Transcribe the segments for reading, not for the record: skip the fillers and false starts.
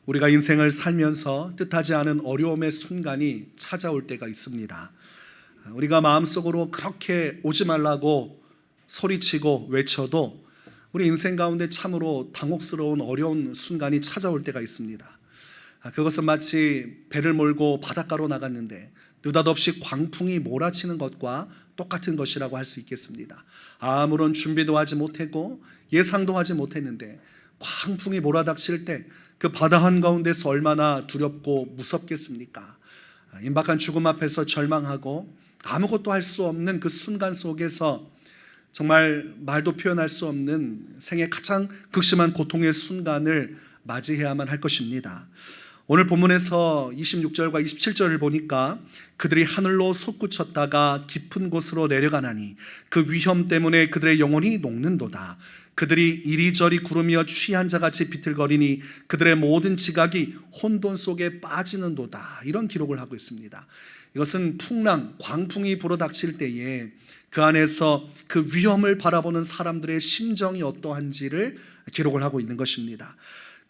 우리가 인생을 살면서 뜻하지 않은 어려움의 순간이 찾아올 때가 있습니다. 우리가 마음속으로 그렇게 오지 말라고 소리치고 외쳐도 우리 인생 가운데 참으로 당혹스러운 어려운 순간이 찾아올 때가 있습니다. 그것은 마치 배를 몰고 바닷가로 나갔는데 느닷없이 광풍이 몰아치는 것과 똑같은 것이라고 할 수 있겠습니다. 아무런 준비도 하지 못했고 예상도 하지 못했는데 광풍이 몰아닥칠 때 그 바다 한가운데서 얼마나 두렵고 무섭겠습니까? 임박한 죽음 앞에서 절망하고 아무것도 할 수 없는 그 순간 속에서 정말 말도 표현할 수 없는 생애 가장 극심한 고통의 순간을 맞이해야만 할 것입니다. 오늘 본문에서 26절과 27절을 보니까 그들이 하늘로 솟구쳤다가 깊은 곳으로 내려가나니 그 위험 때문에 그들의 영혼이 녹는도다. 그들이 이리저리 구르며 취한 자같이 비틀거리니 그들의 모든 지각이 혼돈 속에 빠지는도다. 이런 기록을 하고 있습니다. 이것은 풍랑, 광풍이 불어닥칠 때에 그 안에서 그 위험을 바라보는 사람들의 심정이 어떠한지를 기록을 하고 있는 것입니다.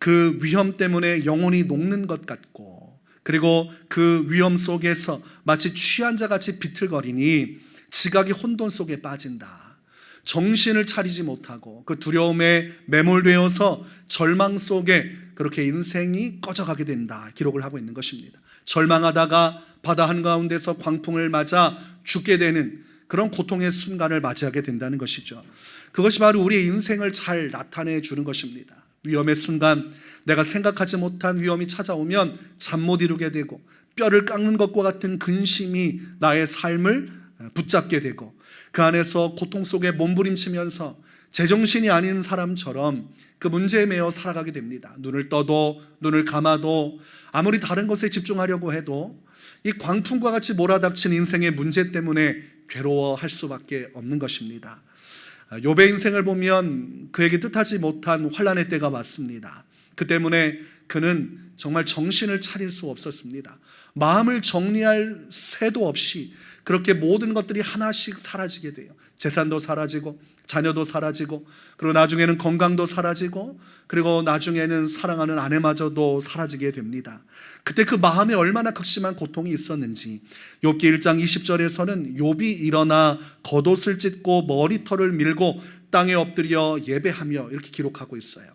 그 위험 때문에 영혼이 녹는 것 같고, 그리고 그 위험 속에서 마치 취한 자같이 비틀거리니 지각이 혼돈 속에 빠진다. 정신을 차리지 못하고 그 두려움에 매몰되어서 절망 속에 그렇게 인생이 꺼져가게 된다. 기록을 하고 있는 것입니다. 절망하다가 바다 한가운데서 광풍을 맞아 죽게 되는 그런 고통의 순간을 맞이하게 된다는 것이죠. 그것이 바로 우리의 인생을 잘 나타내 주는 것입니다. 위험의 순간, 내가 생각하지 못한 위험이 찾아오면 잠 못 이루게 되고 뼈를 깎는 것과 같은 근심이 나의 삶을 붙잡게 되고 그 안에서 고통 속에 몸부림치면서 제정신이 아닌 사람처럼 그 문제에 매여 살아가게 됩니다. 눈을 떠도 눈을 감아도 아무리 다른 것에 집중하려고 해도 이 광풍과 같이 몰아닥친 인생의 문제 때문에 괴로워할 수밖에 없는 것입니다. 욥의 인생을 보면 그에게 뜻하지 못한 환난의 때가 왔습니다. 그 때문에 그는 정말 정신을 차릴 수 없었습니다. 마음을 정리할 새도 없이 그렇게 모든 것들이 하나씩 사라지게 돼요. 재산도 사라지고 자녀도 사라지고 그리고 나중에는 건강도 사라지고 그리고 나중에는 사랑하는 아내마저도 사라지게 됩니다. 그때 그 마음에 얼마나 극심한 고통이 있었는지 욥기 1장 20절에서는 욥이 일어나 겉옷을 찢고 머리털을 밀고 땅에 엎드려 예배하며 이렇게 기록하고 있어요.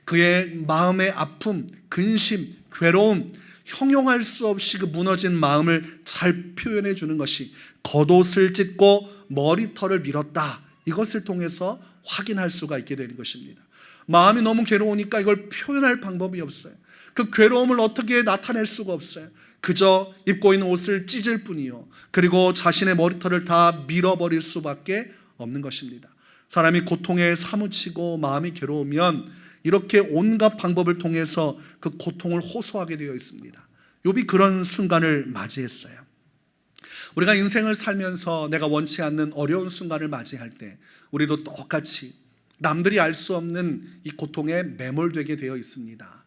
그의 마음의 아픔, 근심, 괴로움, 형용할 수 없이 그 무너진 마음을 잘 표현해 주는 것이 겉옷을 찢고 머리털을 밀었다. 이것을 통해서 확인할 수가 있게 되는 것입니다. 마음이 너무 괴로우니까 이걸 표현할 방법이 없어요. 그 괴로움을 어떻게 나타낼 수가 없어요. 그저 입고 있는 옷을 찢을 뿐이요. 그리고 자신의 머리털을 다 밀어버릴 수밖에 없는 것입니다. 사람이 고통에 사무치고 마음이 괴로우면 이렇게 온갖 방법을 통해서 그 고통을 호소하게 되어 있습니다. 욥이 그런 순간을 맞이했어요. 우리가 인생을 살면서 내가 원치 않는 어려운 순간을 맞이할 때 우리도 똑같이 남들이 알 수 없는 이 고통에 매몰되게 되어 있습니다.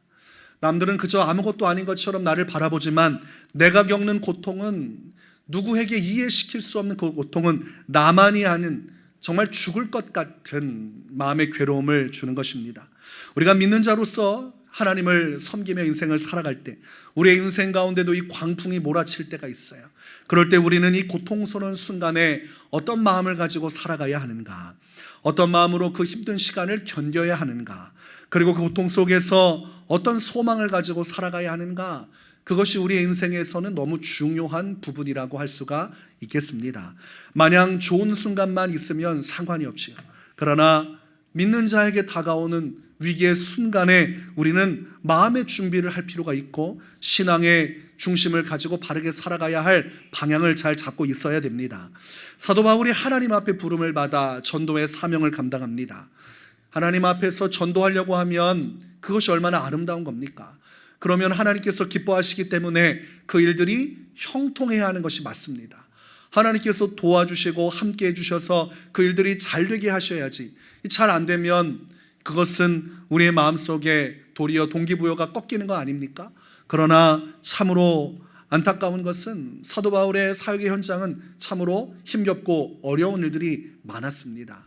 남들은 그저 아무것도 아닌 것처럼 나를 바라보지만 내가 겪는 고통은 누구에게 이해시킬 수 없는 그 고통은 나만이 아는 정말 죽을 것 같은 마음의 괴로움을 주는 것입니다. 우리가 믿는 자로서 하나님을 섬기며 인생을 살아갈 때 우리의 인생 가운데도 이 광풍이 몰아칠 때가 있어요. 그럴 때 우리는 이 고통스러운 순간에 어떤 마음을 가지고 살아가야 하는가, 어떤 마음으로 그 힘든 시간을 견뎌야 하는가, 그리고 그 고통 속에서 어떤 소망을 가지고 살아가야 하는가, 그것이 우리의 인생에서는 너무 중요한 부분이라고 할 수가 있겠습니다. 마냥 좋은 순간만 있으면 상관이 없지요. 그러나 믿는 자에게 다가오는 위기의 순간에 우리는 마음의 준비를 할 필요가 있고 신앙의 중심을 가지고 바르게 살아가야 할 방향을 잘 잡고 있어야 됩니다. 사도 바울이 하나님 앞에 부름을 받아 전도의 사명을 감당합니다. 하나님 앞에서 전도하려고 하면 그것이 얼마나 아름다운 겁니까? 그러면 하나님께서 기뻐하시기 때문에 그 일들이 형통해야 하는 것이 맞습니다. 하나님께서 도와주시고 함께 해주셔서 그 일들이 잘 되게 하셔야지, 잘 안 되면 그것은 우리의 마음속에 도리어 동기부여가 꺾이는 거 아닙니까? 그러나 참으로 안타까운 것은 사도 바울의 사역의 현장은 참으로 힘겹고 어려운 일들이 많았습니다.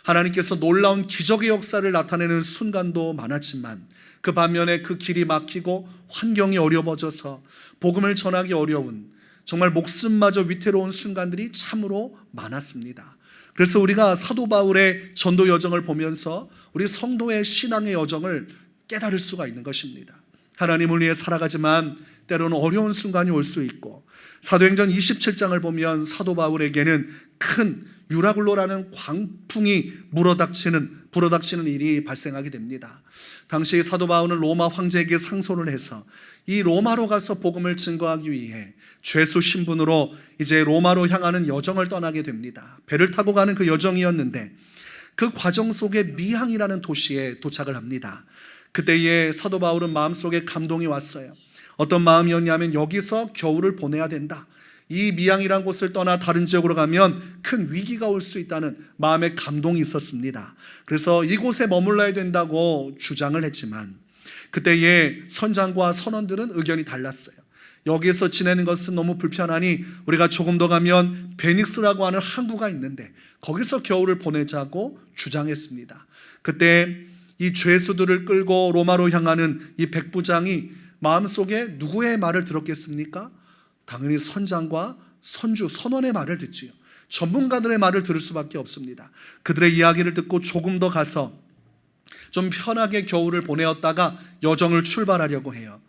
하나님께서 놀라운 기적의 역사를 나타내는 순간도 많았지만 그 반면에 그 길이 막히고 환경이 어려워져서 복음을 전하기 어려운, 정말 목숨마저 위태로운 순간들이 참으로 많았습니다. 그래서 우리가 사도 바울의 전도 여정을 보면서 우리 성도의 신앙의 여정을 깨달을 수가 있는 것입니다. 하나님을 위해 살아가지만 때로는 어려운 순간이 올 수 있고, 사도행전 27장을 보면 사도 바울에게는 큰 유라굴로라는 광풍이 불어닥치는 일이 발생하게 됩니다. 당시 사도 바울은 로마 황제에게 상소를 해서 이 로마로 가서 복음을 증거하기 위해 죄수 신분으로 이제 로마로 향하는 여정을 떠나게 됩니다. 배를 타고 가는 그 여정이었는데 그 과정 속에 미항이라는 도시에 도착을 합니다. 그때에 사도 바울은 마음속에 감동이 왔어요. 어떤 마음이었냐면 여기서 겨울을 보내야 된다. 이 미항이라는 곳을 떠나 다른 지역으로 가면 큰 위기가 올 수 있다는 마음의 감동이 있었습니다. 그래서 이곳에 머물러야 된다고 주장을 했지만 그때의 선장과 선원들은 의견이 달랐어요. 여기서 지내는 것은 너무 불편하니 우리가 조금 더 가면 베닉스라고 하는 항구가 있는데 거기서 겨울을 보내자고 주장했습니다. 그때 이 죄수들을 끌고 로마로 향하는 이 백부장이 마음속에 누구의 말을 들었겠습니까? 당연히 선장과 선원의 말을 듣지요. 전문가들의 말을 들을 수밖에 없습니다. 그들의 이야기를 듣고 조금 더 가서 좀 편하게 겨울을 보내었다가 여정을 출발하려고 해요.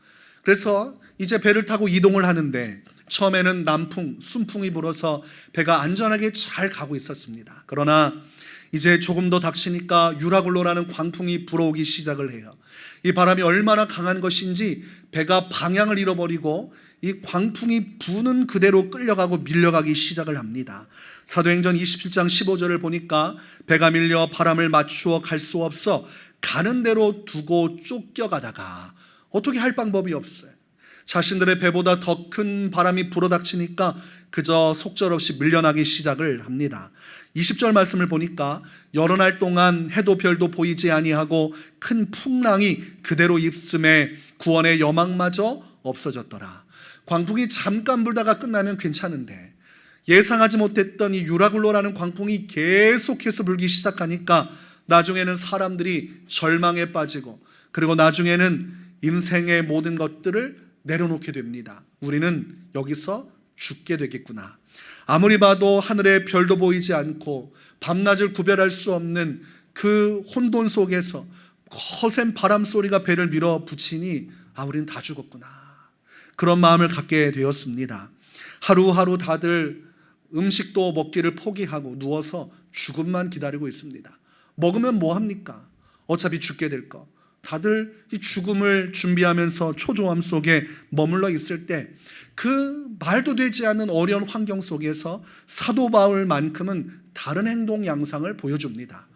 그래서 이제 배를 타고 이동을 하는데 처음에는 남풍, 순풍이 불어서 배가 안전하게 잘 가고 있었습니다. 그러나 이제 조금 더 닥치니까 유라굴로라는 광풍이 불어오기 시작을 해요. 이 바람이 얼마나 강한 것인지 배가 방향을 잃어버리고 이 광풍이 부는 그대로 끌려가고 밀려가기 시작을 합니다. 사도행전 27장 15절을 보니까 배가 밀려 바람을 맞추어 갈 수 없어 가는 대로 두고 쫓겨가다가 어떻게 할 방법이 없어요. 자신들의 배보다 더 큰 바람이 불어닥치니까 그저 속절없이 밀려나기 시작을 합니다. 20절 말씀을 보니까 여러 날 동안 해도 별도 보이지 아니하고 큰 풍랑이 그대로 입슴에 구원의 여망마저 없어졌더라. 광풍이 잠깐 불다가 끝나면 괜찮은데 예상하지 못했던 이 유라굴로라는 광풍이 계속해서 불기 시작하니까 나중에는 사람들이 절망에 빠지고 그리고 나중에는 인생의 모든 것들을 내려놓게 됩니다. 우리는 여기서 죽게 되겠구나. 아무리 봐도 하늘에 별도 보이지 않고 밤낮을 구별할 수 없는 그 혼돈 속에서 거센 바람 소리가 배를 밀어붙이니 우리는 다 죽었구나. 그런 마음을 갖게 되었습니다. 하루하루 다들 음식도 먹기를 포기하고 누워서 죽음만 기다리고 있습니다. 먹으면 뭐 합니까? 어차피 죽게 될 거. 다들 이 죽음을 준비하면서 초조함 속에 머물러 있을 때 그 말도 되지 않는 어려운 환경 속에서 사도 바울만큼은 다른 행동 양상을 보여줍니다.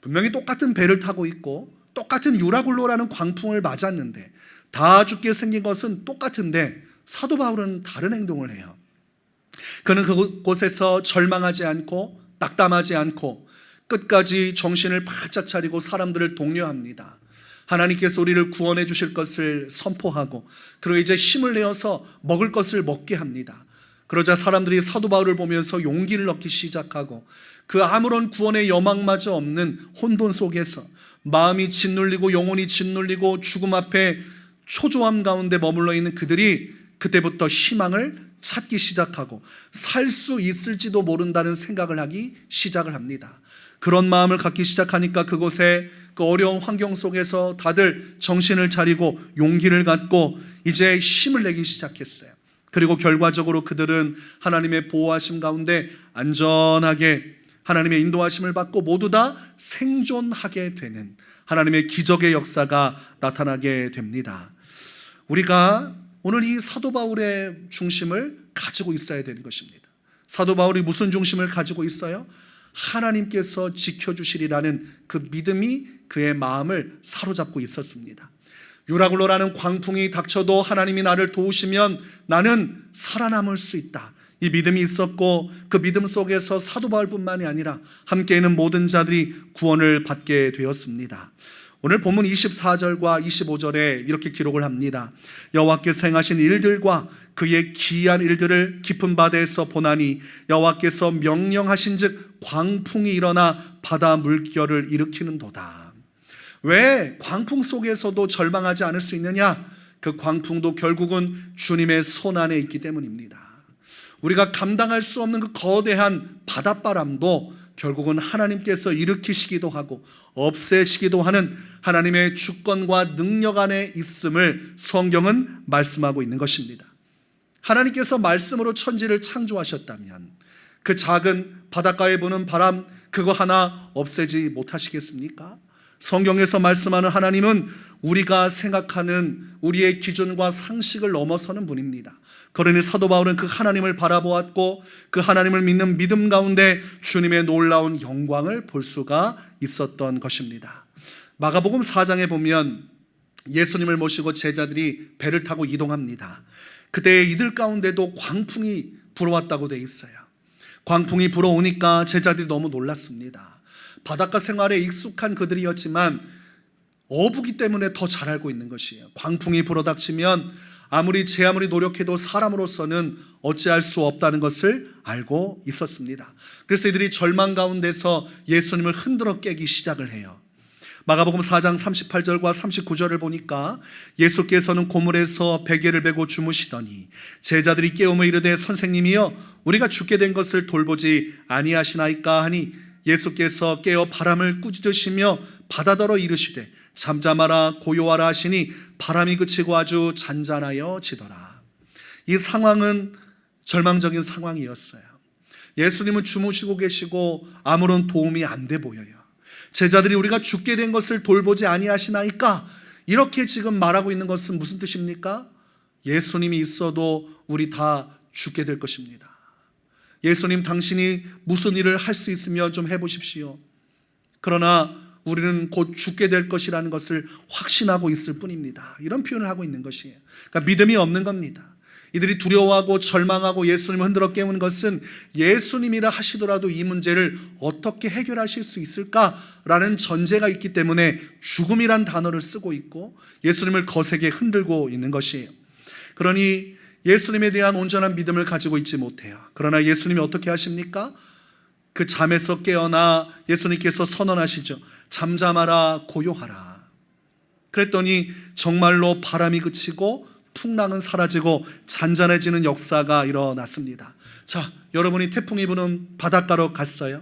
분명히 똑같은 배를 타고 있고 똑같은 유라굴로라는 광풍을 맞았는데 다 죽게 생긴 것은 똑같은데 사도 바울은 다른 행동을 해요. 그는 그곳에서 절망하지 않고 낙담하지 않고 끝까지 정신을 바짝 차리고 사람들을 독려합니다. 하나님께서 우리를 구원해 주실 것을 선포하고 그리고 이제 힘을 내어서 먹을 것을 먹게 합니다. 그러자 사람들이 사도 바울을 보면서 용기를 얻기 시작하고 그 아무런 구원의 여망마저 없는 혼돈 속에서 마음이 짓눌리고 영혼이 짓눌리고 죽음 앞에 초조함 가운데 머물러 있는 그들이 그때부터 희망을 찾기 시작하고 살 수 있을지도 모른다는 생각을 하기 시작을 합니다. 그런 마음을 갖기 시작하니까 그곳에 그 어려운 환경 속에서 다들 정신을 차리고 용기를 갖고 이제 힘을 내기 시작했어요. 그리고 결과적으로 그들은 하나님의 보호하심 가운데 안전하게 하나님의 인도하심을 받고 모두 다 생존하게 되는 하나님의 기적의 역사가 나타나게 됩니다. 우리가 오늘 이 사도 바울의 중심을 가지고 있어야 되는 것입니다. 사도 바울이 무슨 중심을 가지고 있어요? 하나님께서 지켜주시리라는 그 믿음이 그의 마음을 사로잡고 있었습니다. 유라굴로라는 광풍이 닥쳐도 하나님이 나를 도우시면 나는 살아남을 수 있다. 이 믿음이 있었고 그 믿음 속에서 사도 바울뿐만이 아니라 함께 있는 모든 자들이 구원을 받게 되었습니다. 오늘 본문 24절과 25절에 이렇게 기록을 합니다. 여호와께서 행하신 일들과 그의 기이한 일들을 깊은 바다에서 보나니 여호와께서 명령하신즉 광풍이 일어나 바다 물결을 일으키는도다. 왜 광풍 속에서도 절망하지 않을 수 있느냐? 그 광풍도 결국은 주님의 손 안에 있기 때문입니다. 우리가 감당할 수 없는 그 거대한 바닷바람도 결국은 하나님께서 일으키시기도 하고 없애시기도 하는 하나님의 주권과 능력 안에 있음을 성경은 말씀하고 있는 것입니다. 하나님께서 말씀으로 천지를 창조하셨다면 그 작은 바닷가에 부는 바람 그거 하나 없애지 못하시겠습니까? 성경에서 말씀하는 하나님은 우리가 생각하는 우리의 기준과 상식을 넘어서는 분입니다. 그러니 사도 바울은 그 하나님을 바라보았고 그 하나님을 믿는 믿음 가운데 주님의 놀라운 영광을 볼 수가 있었던 것입니다. 마가복음 4장에 보면 예수님을 모시고 제자들이 배를 타고 이동합니다. 그때 이들 가운데도 광풍이 불어왔다고 돼 있어요. 광풍이 불어오니까 제자들이 너무 놀랐습니다. 바닷가 생활에 익숙한 그들이었지만 어부기 때문에 더 잘 알고 있는 것이에요. 광풍이 불어닥치면 아무리 노력해도 사람으로서는 어찌할 수 없다는 것을 알고 있었습니다. 그래서 이들이 절망 가운데서 예수님을 흔들어 깨기 시작을 해요. 마가복음 4장 38절과 39절을 보니까 예수께서는 고물에서 베개를 베고 주무시더니 제자들이 깨우며 이르되 선생님이여 우리가 죽게 된 것을 돌보지 아니하시나이까 하니 예수께서 깨어 바람을 꾸짖으시며 바다더러 이르시되 잠잠하라 고요하라 하시니 바람이 그치고 아주 잔잔하여지더라. 이 상황은 절망적인 상황이었어요. 예수님은 주무시고 계시고 아무런 도움이 안 돼 보여요. 제자들이 우리가 죽게 된 것을 돌보지 아니하시나이까 이렇게 지금 말하고 있는 것은 무슨 뜻입니까? 예수님이 있어도 우리 다 죽게 될 것입니다. 예수님 당신이 무슨 일을 할 수 있으면 좀 해보십시오. 그러나 우리는 곧 죽게 될 것이라는 것을 확신하고 있을 뿐입니다. 이런 표현을 하고 있는 것이에요. 그러니까 믿음이 없는 겁니다. 이들이 두려워하고 절망하고 예수님을 흔들어 깨우는 것은 예수님이라 하시더라도 이 문제를 어떻게 해결하실 수 있을까라는 전제가 있기 때문에 죽음이란 단어를 쓰고 있고 예수님을 거세게 흔들고 있는 것이에요. 그러니 예수님에 대한 온전한 믿음을 가지고 있지 못해요. 그러나 예수님이 어떻게 하십니까? 그 잠에서 깨어나 예수님께서 선언하시죠. 잠잠하라 고요하라. 그랬더니 정말로 바람이 그치고 풍랑은 사라지고 잔잔해지는 역사가 일어났습니다. 자, 여러분이 태풍이 부는 바닷가로 갔어요.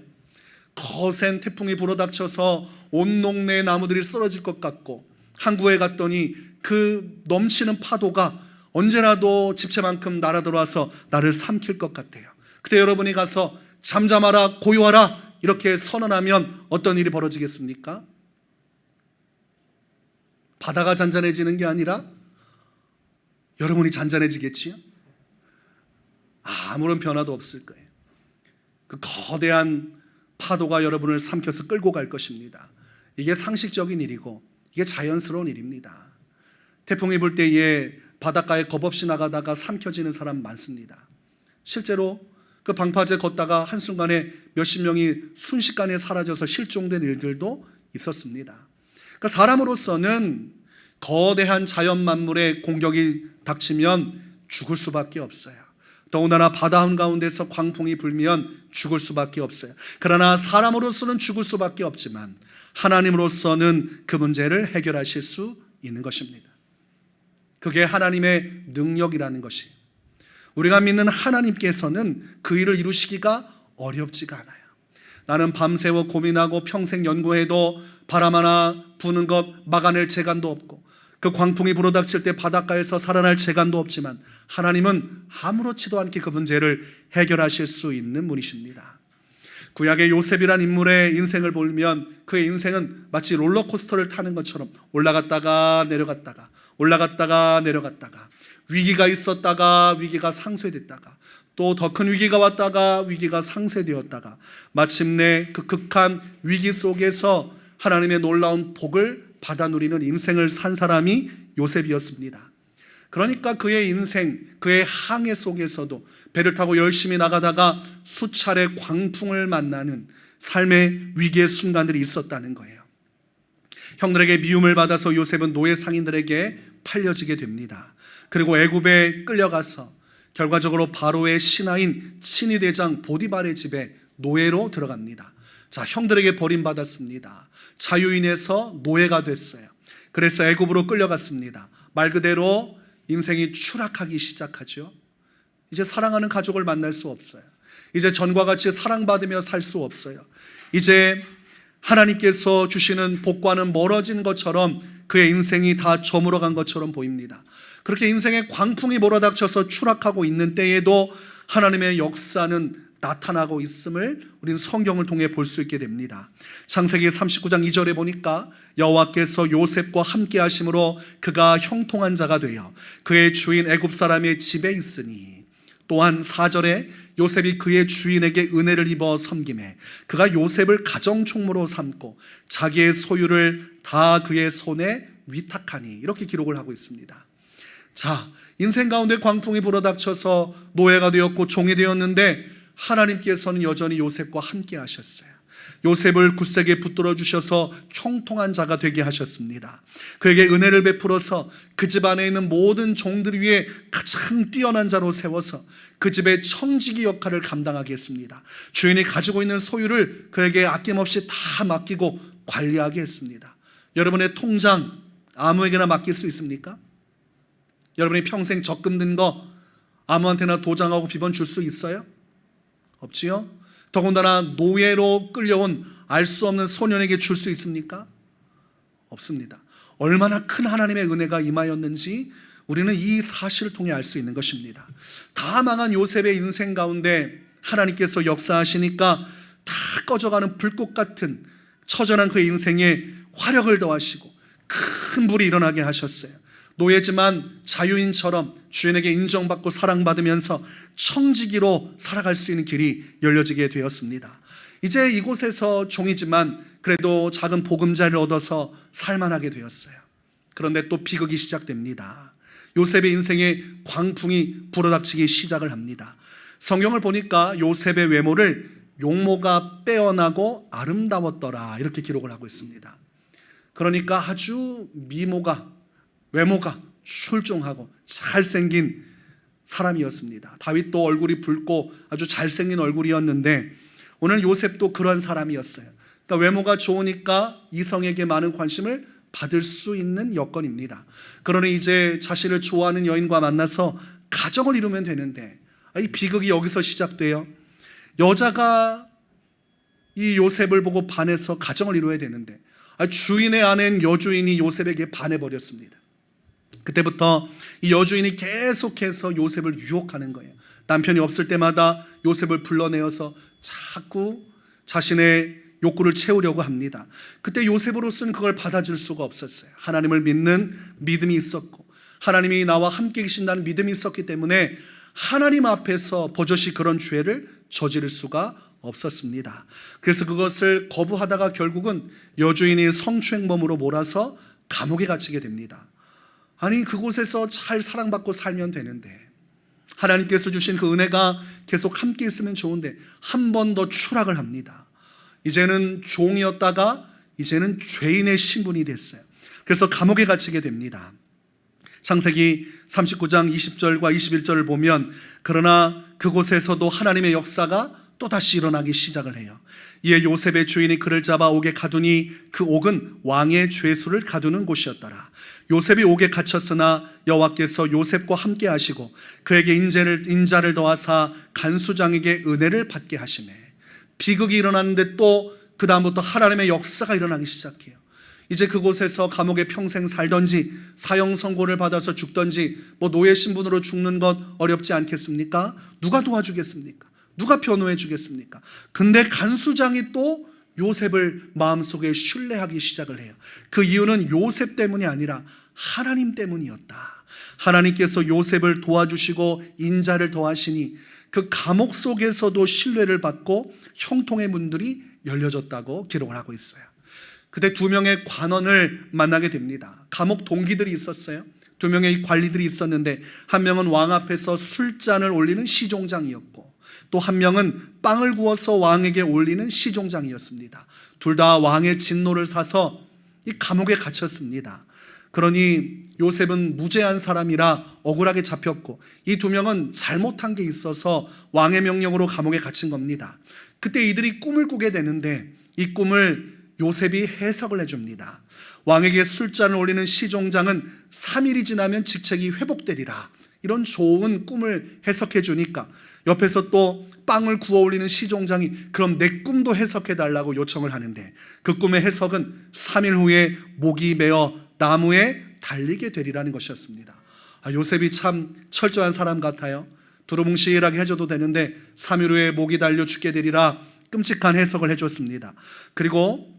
거센 태풍이 불어닥쳐서 온 동네의 나무들이 쓰러질 것 같고 항구에 갔더니 그 넘치는 파도가 언제라도 집채만큼 날아들어와서 나를 삼킬 것 같아요. 그때 여러분이 가서 잠잠하라 고요하라 이렇게 선언하면 어떤 일이 벌어지겠습니까? 바다가 잔잔해지는 게 아니라 여러분이 잔잔해지겠지요? 아무런 변화도 없을 거예요. 그 거대한 파도가 여러분을 삼켜서 끌고 갈 것입니다. 이게 상식적인 일이고 이게 자연스러운 일입니다. 태풍이 불 때에 바닷가에 겁없이 나가다가 삼켜지는 사람 많습니다. 실제로 그 방파제 걷다가 한순간에 몇십 명이 순식간에 사라져서 실종된 일들도 있었습니다. 그러니까 사람으로서는 거대한 자연 만물의 공격이 닥치면 죽을 수밖에 없어요. 더군다나 바다 한가운데서 광풍이 불면 죽을 수밖에 없어요. 그러나 사람으로서는 죽을 수밖에 없지만 하나님으로서는 그 문제를 해결하실 수 있는 것입니다. 그게 하나님의 능력이라는 것이. 우리가 믿는 하나님께서는 그 일을 이루시기가 어렵지가 않아요. 나는 밤새워 고민하고 평생 연구해도 바람 하나 부는 것 막아낼 재간도 없고 그 광풍이 불어닥칠 때 바닷가에서 살아날 재간도 없지만 하나님은 아무렇지도 않게 그 문제를 해결하실 수 있는 분이십니다. 구약의 요셉이란 인물의 인생을 보면 그의 인생은 마치 롤러코스터를 타는 것처럼 올라갔다가 내려갔다가 올라갔다가 내려갔다가 위기가 있었다가 위기가 상쇄됐다가 또 더 큰 위기가 왔다가 위기가 상쇄되었다가 마침내 그 극한 위기 속에서 하나님의 놀라운 복을 받아 누리는 인생을 산 사람이 요셉이었습니다. 그러니까 그의 인생, 그의 항해 속에서도 배를 타고 열심히 나가다가 수차례 광풍을 만나는 삶의 위기의 순간들이 있었다는 거예요. 형들에게 미움을 받아서 요셉은 노예 상인들에게 팔려지게 됩니다. 그리고 애굽에 끌려가서 결과적으로 바로의 신하인 친위대장 보디발의 집에 노예로 들어갑니다. 자, 형들에게 버림받았습니다. 자유인에서 노예가 됐어요. 그래서 애굽으로 끌려갔습니다. 말 그대로 인생이 추락하기 시작하죠. 이제 사랑하는 가족을 만날 수 없어요. 이제 전과 같이 사랑받으며 살 수 없어요. 이제 하나님께서 주시는 복과는 멀어진 것처럼 그의 인생이 다 저물어간 것처럼 보입니다. 그렇게 인생의 광풍이 몰아닥쳐서 추락하고 있는 때에도 하나님의 역사는 나타나고 있음을 우리는 성경을 통해 볼 수 있게 됩니다. 창세기 39장 2절에 보니까 여호와께서 요셉과 함께 하심으로 그가 형통한 자가 되어 그의 주인 애굽 사람의 집에 있으니, 또한 4절에 요셉이 그의 주인에게 은혜를 입어 섬김에 그가 요셉을 가정총무로 삼고 자기의 소유를 다 그의 손에 위탁하니, 이렇게 기록을 하고 있습니다. 자, 인생 가운데 광풍이 불어닥쳐서 노예가 되었고 종이 되었는데 하나님께서는 여전히 요셉과 함께 하셨어요. 요셉을 굳세게 붙들어 주셔서 형통한 자가 되게 하셨습니다. 그에게 은혜를 베풀어서 그 집 안에 있는 모든 종들 위에 가장 뛰어난 자로 세워서 그 집의 청지기 역할을 감당하게 했습니다. 주인이 가지고 있는 소유를 그에게 아낌없이 다 맡기고 관리하게 했습니다. 여러분의 통장 아무에게나 맡길 수 있습니까? 여러분이 평생 적금 든 거 아무한테나 도장하고 비번 줄 수 있어요? 없지요? 더군다나 노예로 끌려온 알 수 없는 소년에게 줄 수 있습니까? 없습니다. 얼마나 큰 하나님의 은혜가 임하였는지 우리는 이 사실을 통해 알 수 있는 것입니다. 다 망한 요셉의 인생 가운데 하나님께서 역사하시니까 다 꺼져가는 불꽃 같은 처절한 그의 인생에 화력을 더하시고 큰 불이 일어나게 하셨어요. 노예지만 자유인처럼 주인에게 인정받고 사랑받으면서 청지기로 살아갈 수 있는 길이 열려지게 되었습니다. 이제 이곳에서 종이지만 그래도 작은 보금자리를 얻어서 살만하게 되었어요. 그런데 또 비극이 시작됩니다. 요셉의 인생에 광풍이 불어닥치기 시작을 합니다. 성경을 보니까 요셉의 외모를 용모가 빼어나고 아름다웠더라, 이렇게 기록을 하고 있습니다. 그러니까 아주 외모가 출중하고 잘생긴 사람이었습니다. 다윗도 얼굴이 붉고 아주 잘생긴 얼굴이었는데 오늘 요셉도 그런 사람이었어요. 그러니까 외모가 좋으니까 이성에게 많은 관심을 받을 수 있는 여건입니다. 그러니 이제 자신을 좋아하는 여인과 만나서 가정을 이루면 되는데 이 비극이 여기서 시작돼요. 여자가 이 요셉을 보고 반해서 가정을 이루어야 되는데 주인의 아내인 여주인이 요셉에게 반해버렸습니다. 그때부터 이 여주인이 계속해서 요셉을 유혹하는 거예요. 남편이 없을 때마다 요셉을 불러내어서 자꾸 자신의 욕구를 채우려고 합니다. 그때 요셉으로서는 그걸 받아줄 수가 없었어요. 하나님을 믿는 믿음이 있었고 하나님이 나와 함께 계신다는 믿음이 있었기 때문에 하나님 앞에서 버젓이 그런 죄를 저지를 수가 없었습니다. 그래서 그것을 거부하다가 결국은 여주인이 성추행범으로 몰아서 감옥에 갇히게 됩니다. 아니, 그곳에서 잘 사랑받고 살면 되는데 하나님께서 주신 그 은혜가 계속 함께 있으면 좋은데 한 번 더 추락을 합니다. 이제는 종이었다가 이제는 죄인의 신분이 됐어요. 그래서 감옥에 갇히게 됩니다. 창세기 39장 20절과 21절을 보면 그러나 그곳에서도 하나님의 역사가 또다시 일어나기 시작을 해요. 이에 요셉의 주인이 그를 잡아 옥에 가두니 그 옥은 왕의 죄수를 가두는 곳이었더라. 요셉이 옥에 갇혔으나 여호와께서 요셉과 함께 하시고 그에게 인자를 더하사 간수장에게 은혜를 받게 하시매. 비극이 일어났는데 또 그 다음부터 하나님의 역사가 일어나기 시작해요. 이제 그곳에서 감옥에 평생 살던지 사형 선고를 받아서 죽던지 노예 신분으로 죽는 것 어렵지 않겠습니까? 누가 도와주겠습니까? 누가 변호해 주겠습니까? 근데 간수장이 또 요셉을 마음속에 신뢰하기 시작을 해요. 그 이유는 요셉 때문이 아니라 하나님 때문이었다. 하나님께서 요셉을 도와주시고 인자를 더하시니 그 감옥 속에서도 신뢰를 받고 형통의 문들이 열려졌다고 기록을 하고 있어요. 그때 두 명의 관원을 만나게 됩니다. 감옥 동기들이 있었어요. 두 명의 관리들이 있었는데 한 명은 왕 앞에서 술잔을 올리는 시종장이었고 또 한 명은 빵을 구워서 왕에게 올리는 시종장이었습니다. 둘 다 왕의 진노를 사서 이 감옥에 갇혔습니다. 그러니 요셉은 무죄한 사람이라 억울하게 잡혔고 이 두 명은 잘못한 게 있어서 왕의 명령으로 감옥에 갇힌 겁니다. 그때 이들이 꿈을 꾸게 되는데 이 꿈을 요셉이 해석을 해줍니다. 왕에게 술잔을 올리는 시종장은 3일이 지나면 직책이 회복되리라. 이런 좋은 꿈을 해석해 주니까 옆에서 또 빵을 구워 올리는 시종장이 그럼 내 꿈도 해석해 달라고 요청을 하는데, 그 꿈의 해석은 3일 후에 목이 메어 나무에 달리게 되리라는 것이었습니다. 요셉이 참 철저한 사람 같아요. 두루뭉실하게 해줘도 되는데 3일 후에 목이 달려 죽게 되리라 끔찍한 해석을 해줬습니다. 그리고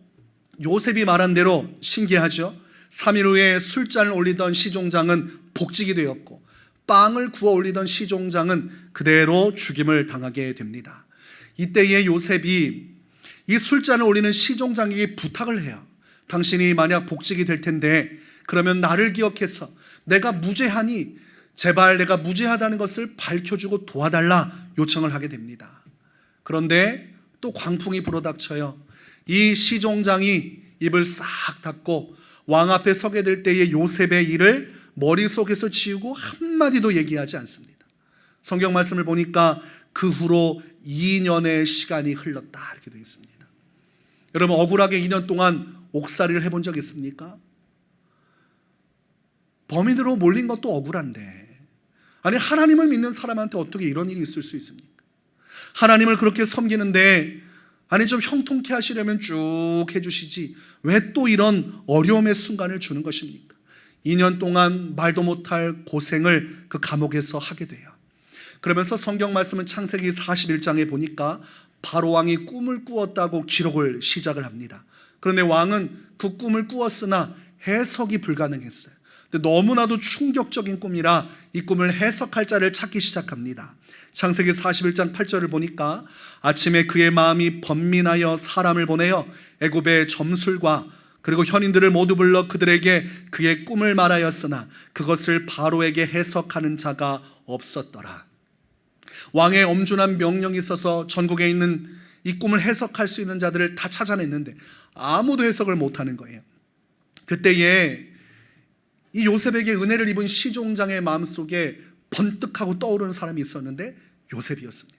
요셉이 말한 대로 신기하죠. 3일 후에 술잔을 올리던 시종장은 복직이 되었고 빵을 구워 올리던 시종장은 그대로 죽임을 당하게 됩니다. 이때에 요셉이 이 술잔을 올리는 시종장에게 부탁을 해요. 당신이 만약 복직이 될 텐데 그러면 나를 기억해서 내가 무죄하니 제발 내가 무죄하다는 것을 밝혀주고 도와달라 요청을 하게 됩니다. 그런데 또 광풍이 불어닥쳐요. 이 시종장이 입을 싹 닫고 왕 앞에 서게 될 때에 요셉의 일을 머릿속에서 지우고 한마디도 얘기하지 않습니다. 성경 말씀을 보니까 그 후로 2년의 시간이 흘렀다 이렇게 되어 있습니다. 여러분, 억울하게 2년 동안 옥살이를 해본 적 있습니까? 범인으로 몰린 것도 억울한데, 아니 하나님을 믿는 사람한테 어떻게 이런 일이 있을 수 있습니까? 하나님을 그렇게 섬기는데 아니 좀 형통케 하시려면 쭉 해주시지 왜 또 이런 어려움의 순간을 주는 것입니까? 2년 동안 말도 못할 고생을 그 감옥에서 하게 돼요. 그러면서 성경 말씀은 창세기 41장에 보니까 바로 왕이 꿈을 꾸었다고 기록을 시작을 합니다. 그런데 왕은 그 꿈을 꾸었으나 해석이 불가능했어요. 근데 너무나도 충격적인 꿈이라 이 꿈을 해석할 자를 찾기 시작합니다. 창세기 41장 8절을 보니까 아침에 그의 마음이 번민하여 사람을 보내어 애굽의 점술과 그리고 현인들을 모두 불러 그들에게 그의 꿈을 말하였으나 그것을 바로에게 해석하는 자가 없었더라. 왕의 엄중한 명령이 있어서 전국에 있는 이 꿈을 해석할 수 있는 자들을 다 찾아냈는데 아무도 해석을 못하는 거예요. 그때에 이 요셉에게 은혜를 입은 시종장의 마음속에 번뜩하고 떠오르는 사람이 있었는데 요셉이었습니다.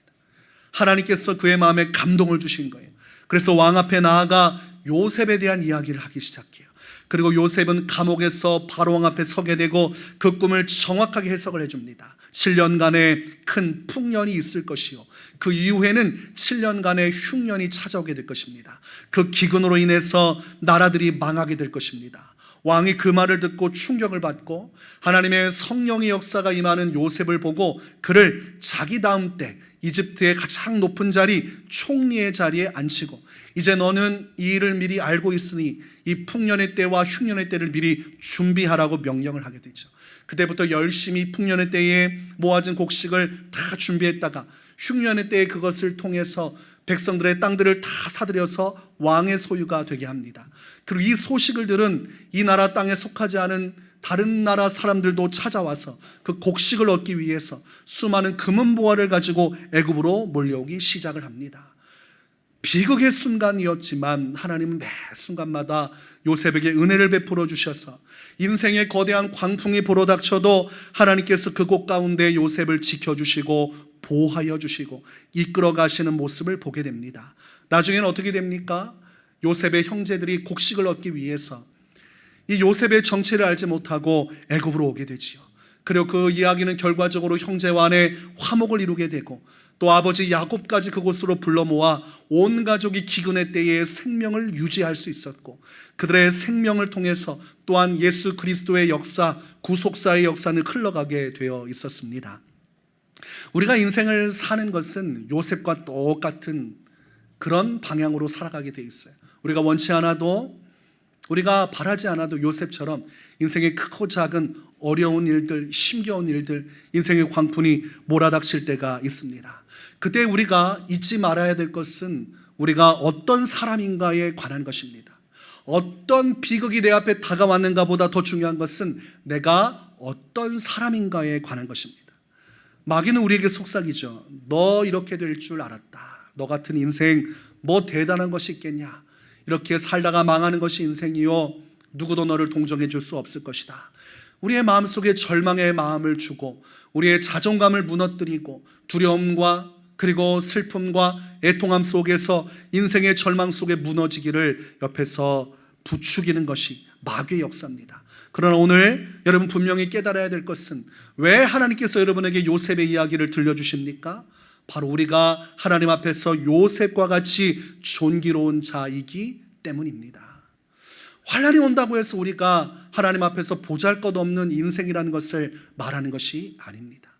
하나님께서 그의 마음에 감동을 주신 거예요. 그래서 왕 앞에 나아가 요셉에 대한 이야기를 하기 시작해요. 그리고 요셉은 감옥에서 바로 왕 앞에 서게 되고 그 꿈을 정확하게 해석을 해줍니다. 7년간의 큰 풍년이 있을 것이요 그 이후에는 7년간의 흉년이 찾아오게 될 것입니다. 그 기근으로 인해서 나라들이 망하게 될 것입니다. 왕이 그 말을 듣고 충격을 받고 하나님의 성령의 역사가 임하는 요셉을 보고 그를 자기 다음 때 이집트의 가장 높은 자리 총리의 자리에 앉히고 이제 너는 이 일을 미리 알고 있으니 이 풍년의 때와 흉년의 때를 미리 준비하라고 명령을 하게 되죠. 그때부터 열심히 풍년의 때에 모아진 곡식을 다 준비했다가 흉년의 때에 그것을 통해서 백성들의 땅들을 다 사들여서 왕의 소유가 되게 합니다. 그리고 이 소식을 들은 이 나라 땅에 속하지 않은 다른 나라 사람들도 찾아와서 그 곡식을 얻기 위해서 수많은 금은보화를 가지고 애굽으로 몰려오기 시작을 합니다. 비극의 순간이었지만 하나님은 매 순간마다 요셉에게 은혜를 베풀어 주셔서 인생의 거대한 광풍이 불어닥쳐도 하나님께서 그곳 가운데 요셉을 지켜주시고 보호하여 주시고 이끌어 가시는 모습을 보게 됩니다. 나중에는 어떻게 됩니까? 요셉의 형제들이 곡식을 얻기 위해서 이 요셉의 정체를 알지 못하고 애굽으로 오게 되지요. 그리고 그 이야기는 결과적으로 형제와 안에 화목을 이루게 되고 또 아버지 야곱까지 그곳으로 불러 모아 온 가족이 기근의 때에 생명을 유지할 수 있었고 그들의 생명을 통해서 또한 예수 그리스도의 역사, 구속사의 역사는 흘러가게 되어 있었습니다. 우리가 인생을 사는 것은 요셉과 똑같은 그런 방향으로 살아가게 돼 있어요. 우리가 원치 않아도 우리가 바라지 않아도 요셉처럼 인생의 크고 작은 어려운 일들, 힘겨운 일들, 인생의 광풍이 몰아닥칠 때가 있습니다. 그때 우리가 잊지 말아야 될 것은 우리가 어떤 사람인가에 관한 것입니다. 어떤 비극이 내 앞에 다가왔는가 보다 더 중요한 것은 내가 어떤 사람인가에 관한 것입니다. 마귀는 우리에게 속삭이죠. 너 이렇게 될 줄 알았다. 너 같은 인생 뭐 대단한 것이 있겠냐. 이렇게 살다가 망하는 것이 인생이요 누구도 너를 동정해 줄 수 없을 것이다. 우리의 마음속에 절망의 마음을 주고 우리의 자존감을 무너뜨리고 두려움과 그리고 슬픔과 애통함 속에서 인생의 절망 속에 무너지기를 옆에서 부추기는 것이 마귀의 역사입니다. 그러나 오늘 여러분 분명히 깨달아야 될 것은 왜 하나님께서 여러분에게 요셉의 이야기를 들려주십니까? 바로 우리가 하나님 앞에서 요셉과 같이 존귀로운 자이기 때문입니다. 환난이 온다고 해서 우리가 하나님 앞에서 보잘것없는 인생이라는 것을 말하는 것이 아닙니다.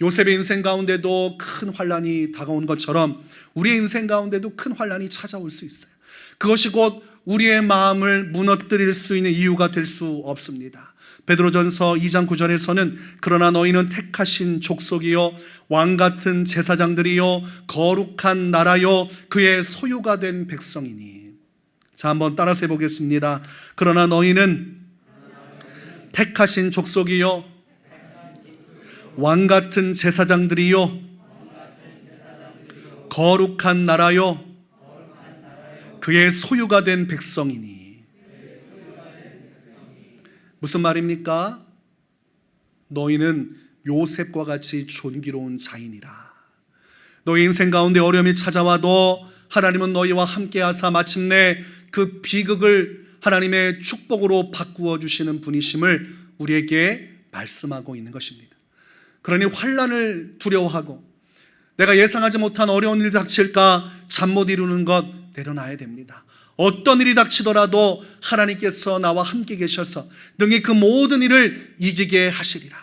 요셉의 인생 가운데도 큰 환난이 다가온 것처럼 우리의 인생 가운데도 큰 환난이 찾아올 수 있어요. 그것이 곧 우리의 마음을 무너뜨릴 수 있는 이유가 될 수 없습니다. 베드로전서 2장 9절에서는 그러나 너희는 택하신 족속이요 왕같은 제사장들이요 거룩한 나라요 그의 소유가 된 백성이니. 자, 한번 따라서 해보겠습니다. 그러나 너희는 택하신 족속이요 왕같은 제사장들이요 거룩한 나라요 그의 소유가 된 백성이니. 무슨 말입니까? 너희는 요셉과 같이 존귀로운 자이니라. 너희 인생 가운데 어려움이 찾아와도 하나님은 너희와 함께 하사 마침내 그 비극을 하나님의 축복으로 바꾸어 주시는 분이심을 우리에게 말씀하고 있는 것입니다. 그러니 환난을 두려워하고 내가 예상하지 못한 어려운 일이 닥칠까 잠 못 이루는 것 내려놔야 됩니다. 어떤 일이 닥치더라도 하나님께서 나와 함께 계셔서 능히 그 모든 일을 이기게 하시리라.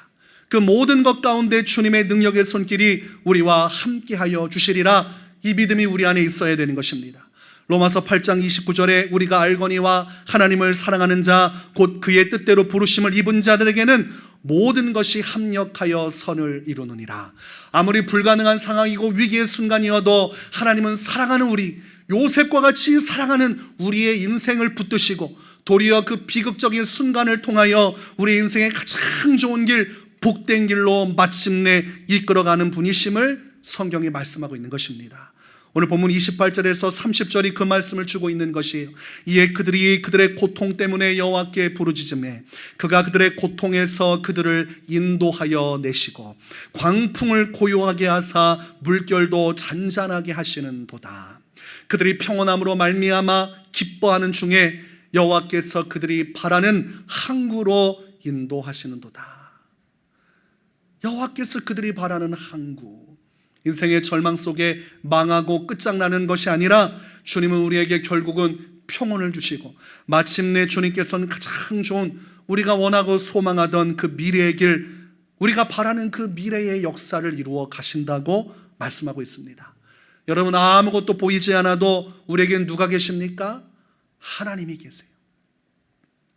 그 모든 것 가운데 주님의 능력의 손길이 우리와 함께하여 주시리라. 이 믿음이 우리 안에 있어야 되는 것입니다. 로마서 8장 29절에 우리가 알거니와 하나님을 사랑하는 자 곧 그의 뜻대로 부르심을 입은 자들에게는 모든 것이 합력하여 선을 이루느니라. 아무리 불가능한 상황이고 위기의 순간이어도 하나님은 사랑하는 우리 요셉과 같이 사랑하는 우리의 인생을 붙드시고 도리어 그 비극적인 순간을 통하여 우리 인생의 가장 좋은 길, 복된 길로 마침내 이끌어가는 분이심을 성경이 말씀하고 있는 것입니다. 오늘 본문 28절에서 30절이 그 말씀을 주고 있는 것이에요. 이에 그들이 그들의 고통 때문에 여호와께 부르짖으매 그가 그들의 고통에서 그들을 인도하여 내시고 광풍을 고요하게 하사 물결도 잔잔하게 하시는도다. 그들이 평온함으로 말미암아 기뻐하는 중에 여호와께서 그들이 바라는 항구로 인도하시는도다. 여호와께서 그들이 바라는 항구, 인생의 절망 속에 망하고 끝장나는 것이 아니라 주님은 우리에게 결국은 평온을 주시고 마침내 주님께서는 가장 좋은 우리가 원하고 소망하던 그 미래의 길, 우리가 바라는 그 미래의 역사를 이루어 가신다고 말씀하고 있습니다. 여러분, 아무것도 보이지 않아도 우리에겐 누가 계십니까? 하나님이 계세요.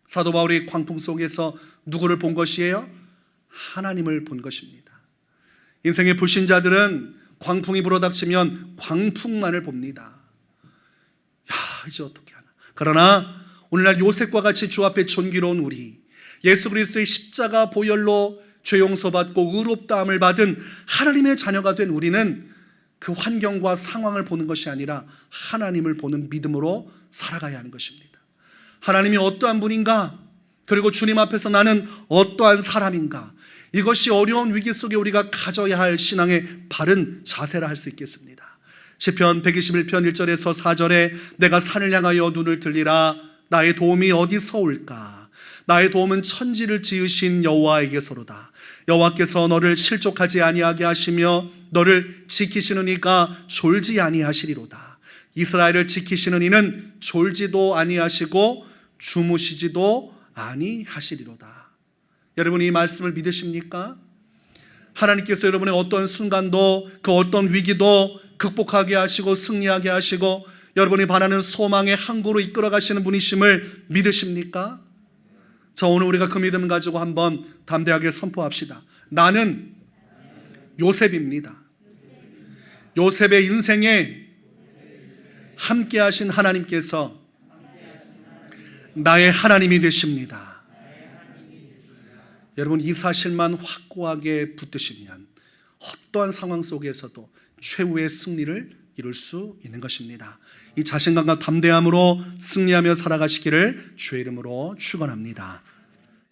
사도 바울이 광풍 속에서 누구를 본 것이에요? 하나님을 본 것입니다. 인생의 불신자들은 광풍이 불어닥치면 광풍만을 봅니다. 야, 이제 어떻게 하나. 그러나 오늘날 요셉과 같이 주 앞에 존귀로운 우리, 예수 그리스도의 십자가 보혈로 죄 용서받고 의롭다함을 받은 하나님의 자녀가 된 우리는 그 환경과 상황을 보는 것이 아니라 하나님을 보는 믿음으로 살아가야 하는 것입니다. 하나님이 어떠한 분인가, 그리고 주님 앞에서 나는 어떠한 사람인가, 이것이 어려운 위기 속에 우리가 가져야 할 신앙의 바른 자세라 할 수 있겠습니다. 시편 121편 1절에서 4절에 내가 산을 향하여 눈을 들리라. 나의 도움이 어디서 올까? 나의 도움은 천지를 지으신 여호와에게서로다. 여호와께서 너를 실족하지 아니하게 하시며 너를 지키시는 이가 졸지 아니하시리로다. 이스라엘을 지키시는 이는 졸지도 아니하시고 주무시지도 아니하시리로다. 여러분, 이 말씀을 믿으십니까? 하나님께서 여러분의 어떤 순간도 그 어떤 위기도 극복하게 하시고 승리하게 하시고 여러분이 바라는 소망의 항구로 이끌어 가시는 분이심을 믿으십니까? 자, 오늘 우리가 그 믿음을 가지고 한번 담대하게 선포합시다. 나는 요셉입니다. 요셉의 인생에 함께 하신 하나님께서 나의 하나님이 되십니다. 여러분, 이 사실만 확고하게 붙드시면 어떠한 상황 속에서도 최후의 승리를 이룰 수 있는 것입니다. 이 자신감과 담대함으로 승리하며 살아가시기를 주의 이름으로 축원합니다.